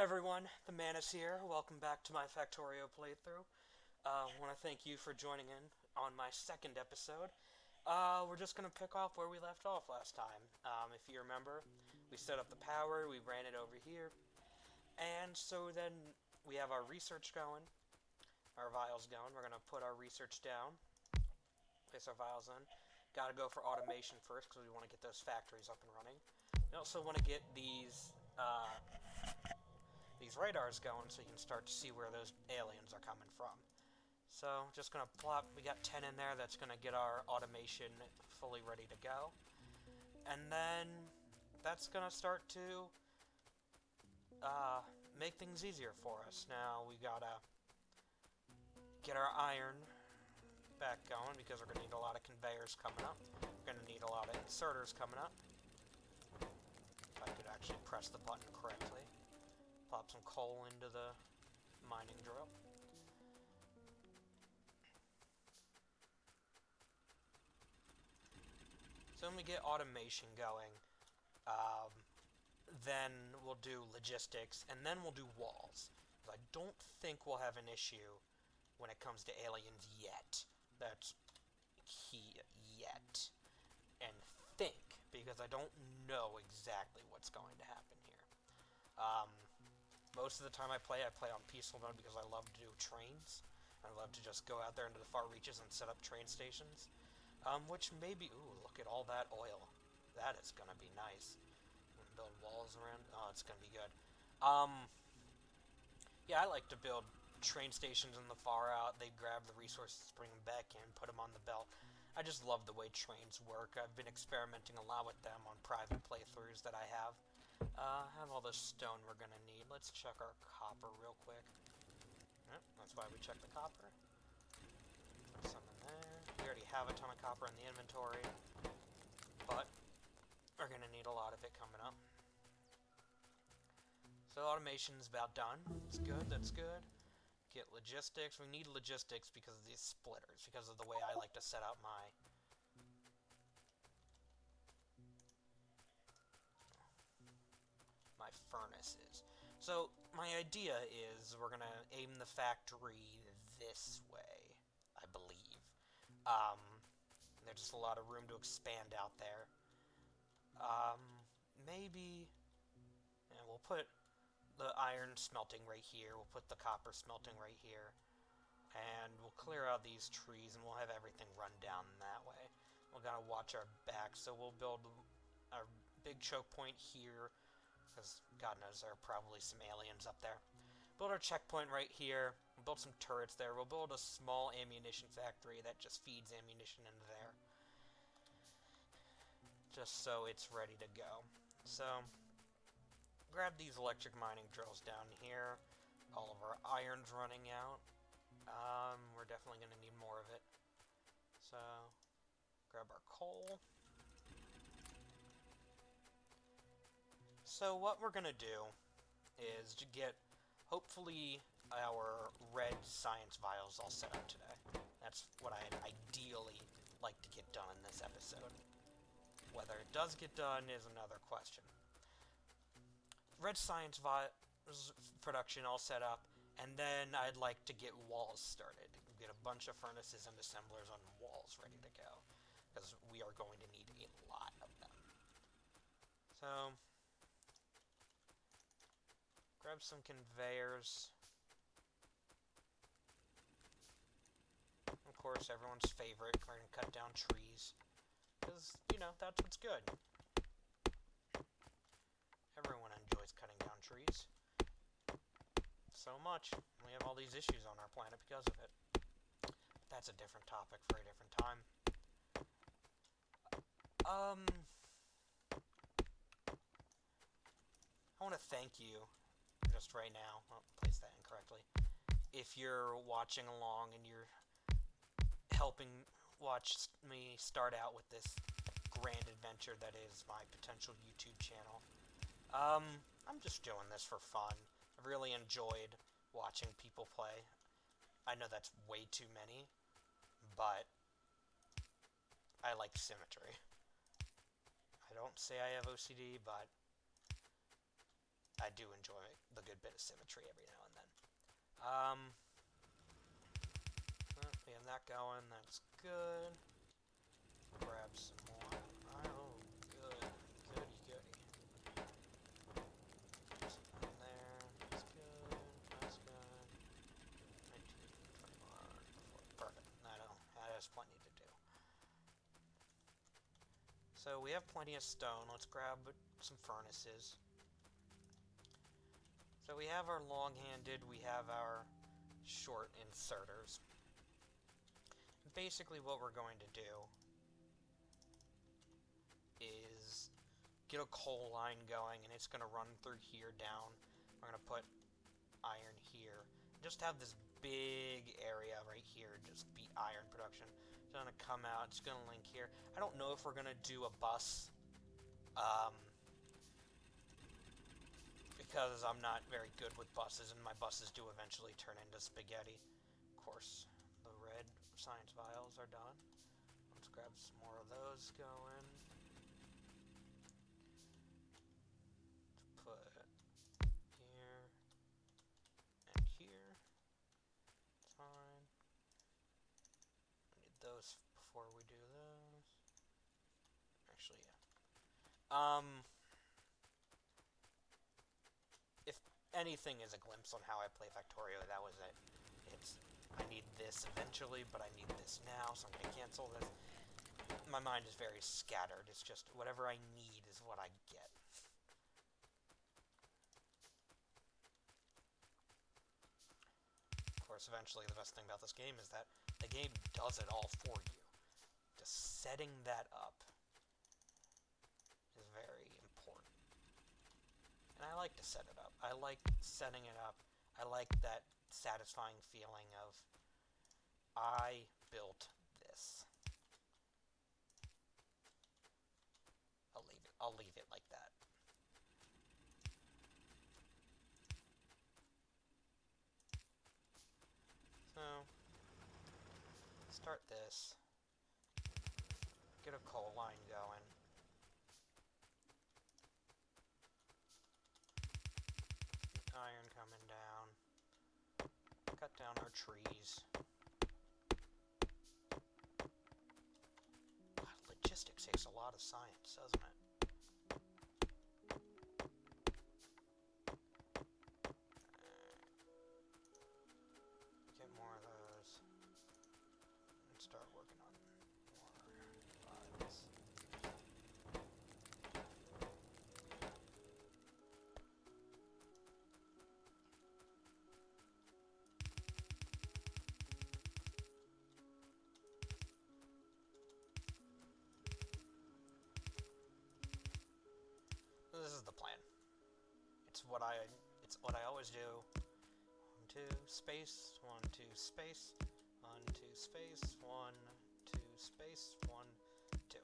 everyone, the Manus here. Welcome back to my Factorio playthrough. I want to thank you for joining in on my second episode. We're just going to pick off where we left off last time. If you remember, we set up the power, we ran it over here, and so then we have our research going, our vials going. We're going to put our research down, place our vials in. Got to go for automation first because we want to get those factories up and running. We also want to get these radars going so you can start to see where those aliens are coming from. So, just going to plop, we got 10 in there, that's going to get our automation fully ready to go. And then, that's going to start to make things easier for us. Now, we got to get our iron back going because we're going to need a lot of conveyors coming up. We're going to need a lot of inserters coming up. If I could actually press the button correctly. Plop some coal into the mining drill. So when we get automation going, then we'll do logistics, and then we'll do walls. I don't think we'll have an issue when it comes to aliens yet. That's key, yet. And think, because I don't know exactly what's going to happen here. Most of the time I play on peaceful mode because I love to do trains. I love to just go out there into the far reaches and set up train stations. Which maybe... Ooh, look at all that oil. That is going to be nice. Build walls around... Oh, it's going to be good. Yeah, I like to build train stations in the far out. They grab the resources, bring them back in, put them on the belt. I just love the way trains work. I've been experimenting a lot with them on private playthroughs that I have. Have all the stone we're gonna need. Let's check our copper real quick. Yep, that's why we check the copper. Put some in there. We already have a ton of copper in the inventory, but we're gonna need a lot of it coming up. So automation's about done. That's good, that's good. Get logistics. We need logistics because of these splitters, because of the way I like to set up my furnaces. So my idea is we're gonna aim the factory this way, I believe. There's just a lot of room to expand out there. Maybe, and we'll put the iron smelting right here. We'll put the copper smelting right here. And we'll clear out these trees and we'll have everything run down that way. We're gonna watch our back, so we'll build a big choke point here, because God knows there are probably some aliens up there. Build our checkpoint right here. We'll build some turrets there. We'll build a small ammunition factory that just feeds ammunition into there. Just so it's ready to go. So, grab these electric mining drills down here. All of our iron's running out. We're definitely going to need more of it. So, grab our coal. So what we're going to do is to get, hopefully, our red science vials all set up today. That's what I'd ideally like to get done in this episode. Whether it does get done is another question. Red science vials production all set up, and then I'd like to get walls started. Get a bunch of furnaces and assemblers on walls ready to go, because we are going to need a lot of them. So, grab some conveyors. Of course, everyone's favorite, we're going to cut down trees. Because, you know, that's what's good. Everyone enjoys cutting down trees. So much. We have all these issues on our planet because of it. But that's a different topic for a different time. I want to thank you, just right now. I'll place that incorrectly. If you're watching along and you're helping watch me start out with this grand adventure that is my potential YouTube channel. I'm just doing this for fun. I've really enjoyed watching people play. I know that's way too many, but I like symmetry. I don't say I have OCD, but I I do enjoy the good bit of symmetry every now and then. We have that going. That's good. Grab some more. Oh, good. Goody, goody. Some there. That's good. That's good. 19, 21, 24. Perfect. That has plenty to do. So we have plenty of stone. Let's grab some furnaces. So we have our long-handed, we have our short inserters. Basically what we're going to do is get a coal line going, and it's going to run through here down. We're going to put iron here. Just have this big area right here just be iron production. It's going to come out. It's going to link here. I don't know if we're going to do a bus. Because I'm not very good with buses, and my buses do eventually turn into spaghetti. Of course, the red science vials are done. Let's grab some more of those going. Put here and here. It's fine. I need those before we do those. Actually, yeah. If anything is a glimpse on how I play Factorio, that was it. I need this eventually, but I need this now, so I'm going to cancel this. My mind is very scattered. It's just whatever I need is what I get. Of course, eventually the best thing about this game is that the game does it all for you. Just setting that up is very important. And I like to set it up. I like setting it up. I like that satisfying feeling of, I built this. I'll leave it like that. So, start this. Get a coal line going. Iron coming down. Cut down our trees. God, logistics takes a lot of science, doesn't it? Get more of those. And start working on more bugs. This is the plan. It's what I always do. 1, 2, space, 1, 2, space, 1, 2, space, 1, 2, space, 1, 2.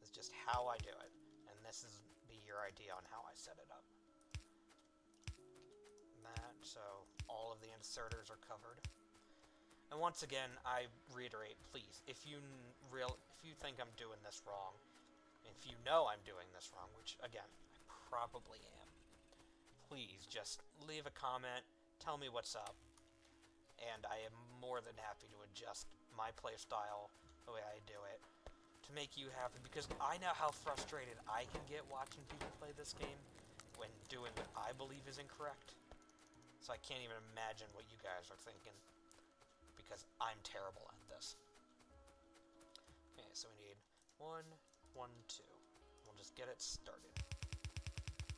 It's just how I do it, and this is be your idea on how I set it up. That, so all of the inserters are covered. And once again, I reiterate, please, if you think I'm doing this wrong, if you know I'm doing this wrong, which, again, I probably am, please just leave a comment, tell me what's up, and I am more than happy to adjust my playstyle, the way I do it, to make you happy, because I know how frustrated I can get watching people play this game when doing what I believe is incorrect. So I can't even imagine what you guys are thinking, because I'm terrible at this. Okay, so we need 1, 1, 2. We'll just get it started.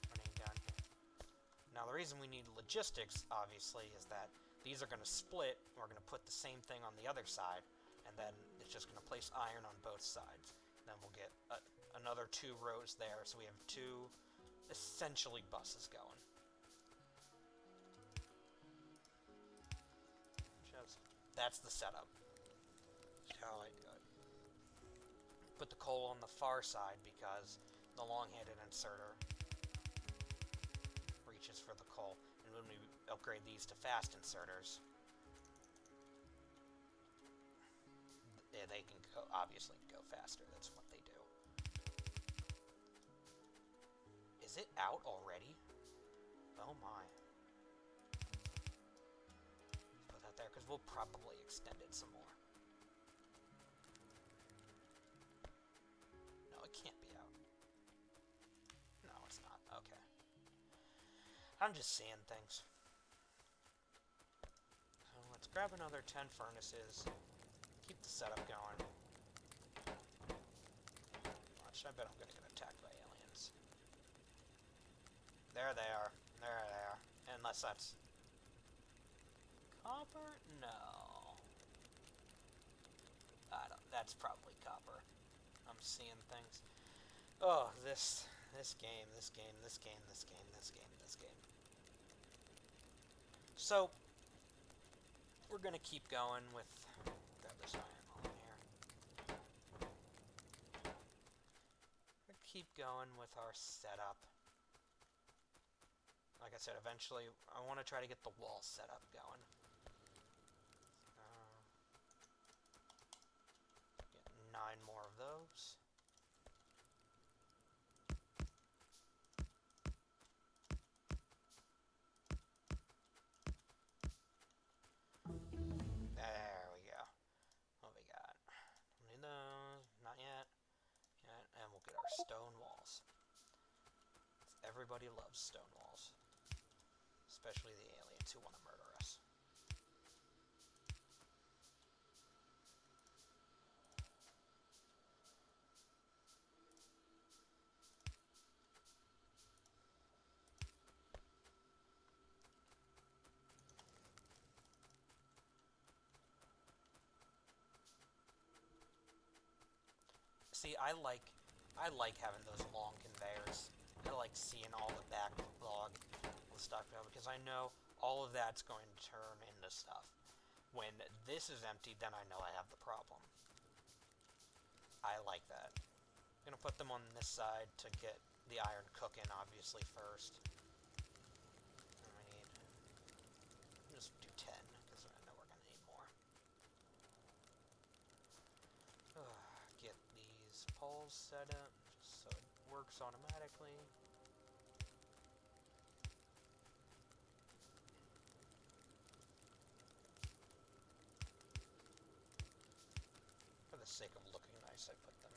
Running down here. Now the reason we need logistics, obviously, is that these are going to split, and we're going to put the same thing on the other side, and then it's just going to place iron on both sides. Then we'll get another 2 rows there, so we have 2 essentially buses going. That's the setup. That's how I do it. Put the coal on the far side because the long-handed inserter reaches for the coal. And when we upgrade these to fast inserters, they can obviously go faster. That's what they do. Is it out already? because we'll probably extend it some more. No, it can't be out. No, it's not. Okay. I'm just seeing things. So let's grab another 10 furnaces. Keep the setup going. Watch, I bet I'm gonna get attacked by aliens. There they are. There they are. Unless that's... copper? No. I don't... That's probably copper. I'm seeing things. Oh, this game. So, we're gonna keep going with... Grab this iron while I'm here. We're keep going with our setup. Like I said, eventually, I want to try to get the wall setup going. Get 9 more of those. There we go. What we got? Don't need those. Not yet. And we'll get our stone walls. Everybody loves stone walls. Especially the aliens who want to murder us. See, I like having those long conveyors. I like seeing all the backlog of stuff because I know all of that's going to turn into stuff. When this is empty, then I know I have the problem. I like that. I'm gonna put them on this side to get the iron cooking, obviously, first. And we need... just do 10, because I know we're gonna need more. Get these poles set up, just so it works automatically. For the sake of looking nice, I put them.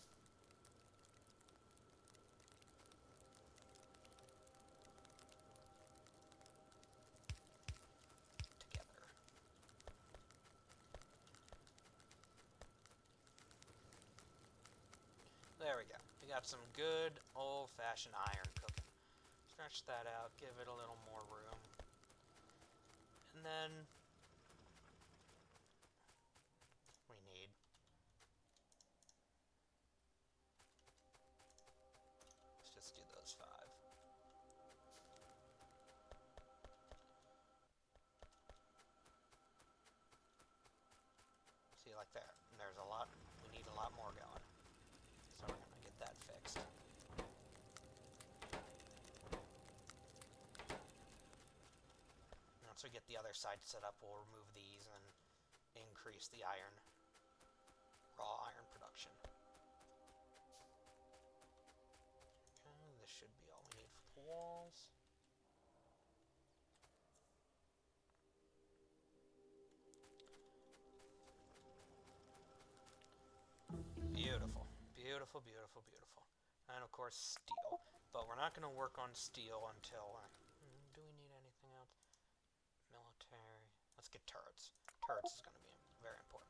Together. There we go. We got some good old-fashioned iron cooking. Stretch that out, give it a little more room. And then we need... let's just do those 5. See, like there. And there's a lot. We need a lot more going. So we're gonna get that fixed. Once we get the other side set up, we'll remove these and increase the iron, raw iron production. Okay, this should be all we need for the walls. Beautiful, beautiful, beautiful, beautiful. And of course steel. But we're not going to work on steel until... do we need anything else? Military. Let's get turrets. Turrets is going to be very important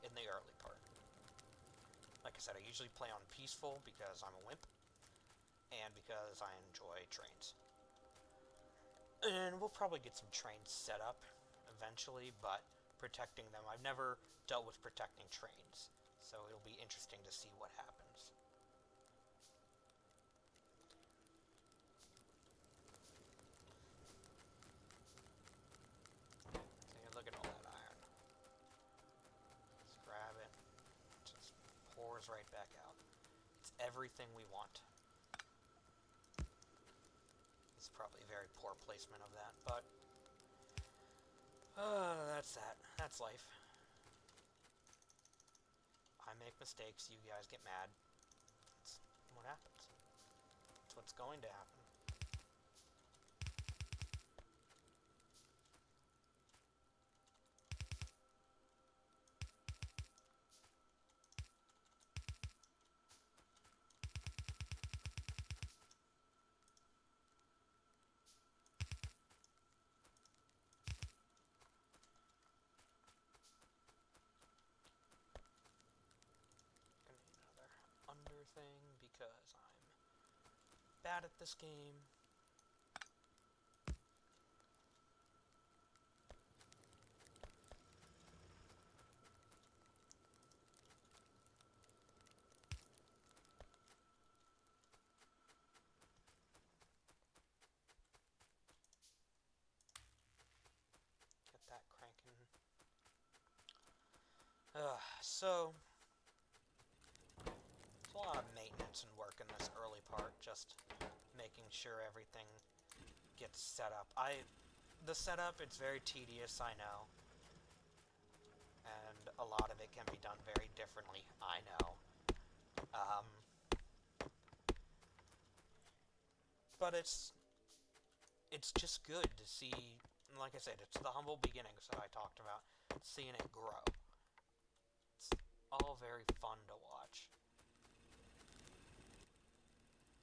in the early part. Like I said, I usually play on peaceful because I'm a wimp. And because I enjoy trains. And we'll probably get some trains set up eventually, but protecting them... I've never dealt with protecting trains. So it'll be interesting to see what happens. So look at all that iron. Let's grab it. It just pours right back out. It's everything we want. It's probably very poor placement of that, but... that's that. That's life. I make mistakes, you guys get mad. That's what happens. That's what's going to happen. everything because I'm bad at this game. Get that cranking. So, it's a lot of maintenance and work in this early part, just making sure everything gets set up. The setup, it's very tedious, I know. And a lot of it can be done very differently, I know. But it's just good to see, like I said, it's the humble beginnings that I talked about, seeing it grow. It's all very fun to watch.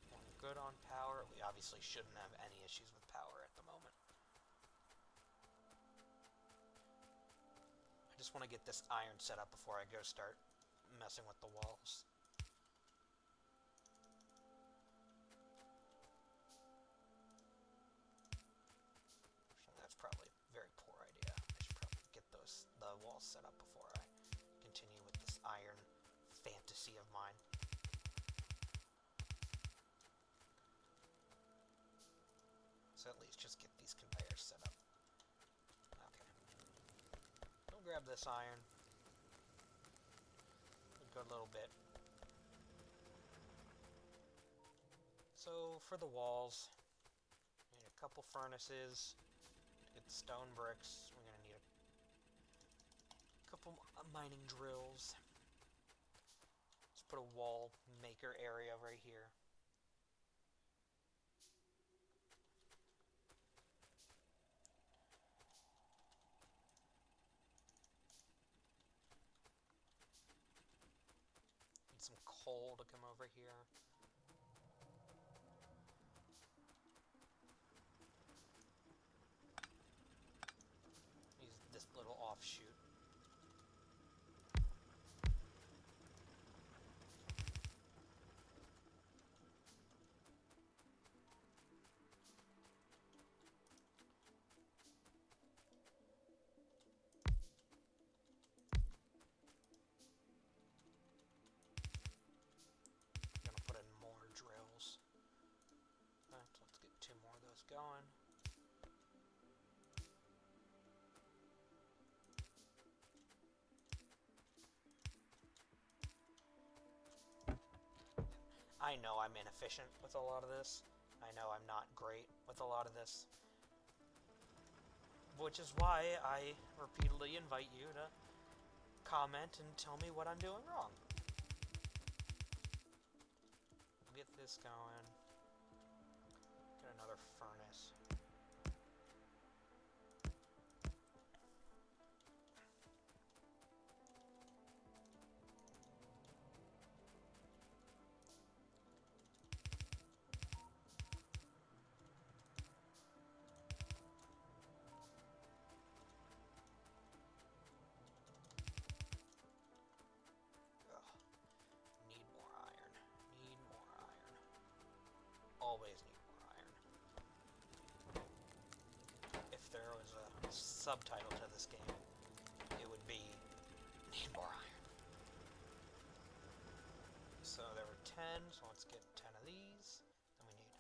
We're good on power. We obviously shouldn't have any issues with power at the moment. I just want to get this iron set up before I go start messing with the walls. That's probably a very poor idea. I should probably get the walls set up before I continue with this iron fantasy of mine. So at least just get these conveyors set up. Okay. Don't grab this iron. A good little bit. So for the walls, we need a couple furnaces. To get the stone bricks, we're going to need a couple mining drills. Let's put a wall maker area right here. Need some coal to come over here. Use this little offshoot. Drills. Alright, so let's get 2 more of those going. I know I'm inefficient with a lot of this. I know I'm not great with a lot of this. Which is why I repeatedly invite you to comment and tell me what I'm doing wrong. Get this going. Get another furnace. Always need more iron. If there was a subtitle to this game, it would be Need More Iron. So there were 10, so let's get 10 of these. Then we need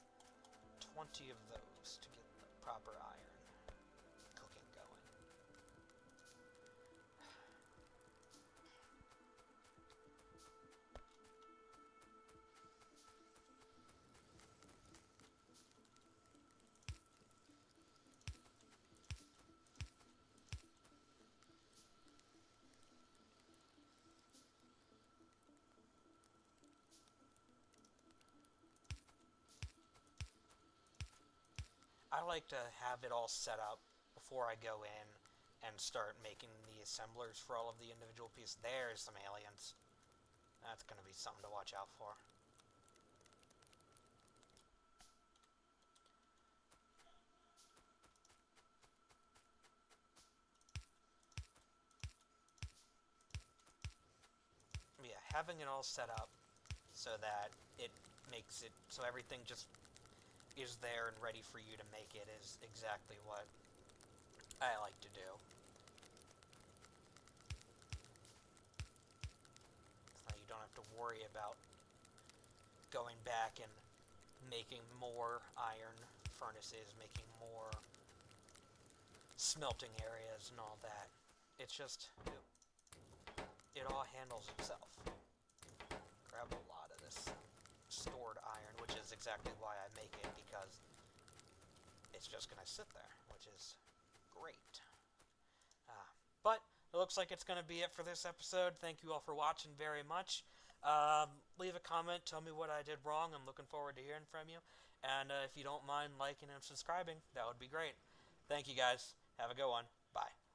20 of those to get the proper iron cooking going. I like to have it all set up before I go in and start making the assemblers for all of the individual pieces. There's some aliens. That's going to be something to watch out for. Yeah, having it all set up so that it makes it so everything just is there and ready for you to make it is exactly what I like to do. So you don't have to worry about going back and making more iron furnaces, making more smelting areas and all that. It's just, it all handles itself. Grab a lot of this stored iron, which is exactly why I make it, because it's just going to sit there, which is great. But it looks like it's going to be it for this episode. Thank you all for watching very much. Leave a comment, tell me what I did wrong. I'm looking forward to hearing from you. And if you don't mind liking and subscribing, that would be great. Thank you guys. Have a good one. Bye.